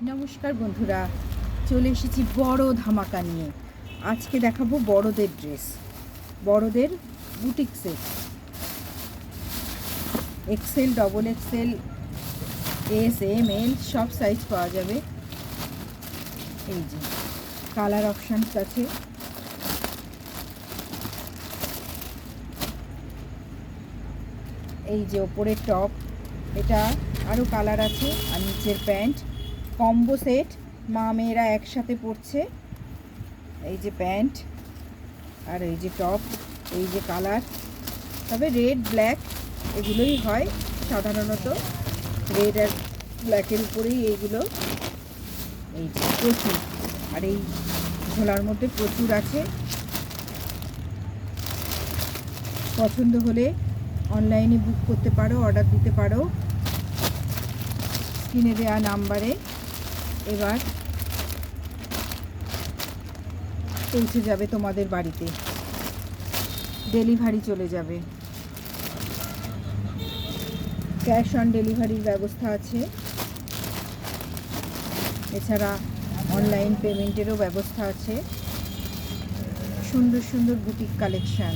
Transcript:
নমস্কার বন্ধুরা, চলে এসেছি বড় ধামাকা নিয়ে। আজকে দেখাবো বড়দের ড্রেস, বড়দের boutique set. XL, double XL, S, M, L সব সাইজ পাওয়া যাবে। এই যে কালার অপশানস আছে। এই যে ওপরের টপ, এটা আরও কালার আছে, আর নিচের প্যান্ট। কম্বো সেট, মা মেয়েরা একসাথে পরছে। এই যে প্যান্ট আর এই যে টপ, এই যে কালার। তবে রেড, ব্ল্যাক এগুলোই হয় সাধারণত, রেড আর ব্ল্যাকের উপরেই এইগুলো। এই যে প্রচুর, আর এই ঝোলার মধ্যে প্রচুর আছে। পছন্দ হলে অনলাইনে বুক করতে পারো, অর্ডার দিতে পারো স্ক্রিনে দেওয়া নাম্বারে। এবার পৌঁছে যাবে তোমাদের বাড়িতে, ডেলিভারি চলে যাবে। ক্যাশ অন ডেলিভারির ব্যবস্থা আছে, এছাড়া অনলাইন পেমেন্টেরও ব্যবস্থা আছে। সুন্দর সুন্দর বুটিক কালেকশান।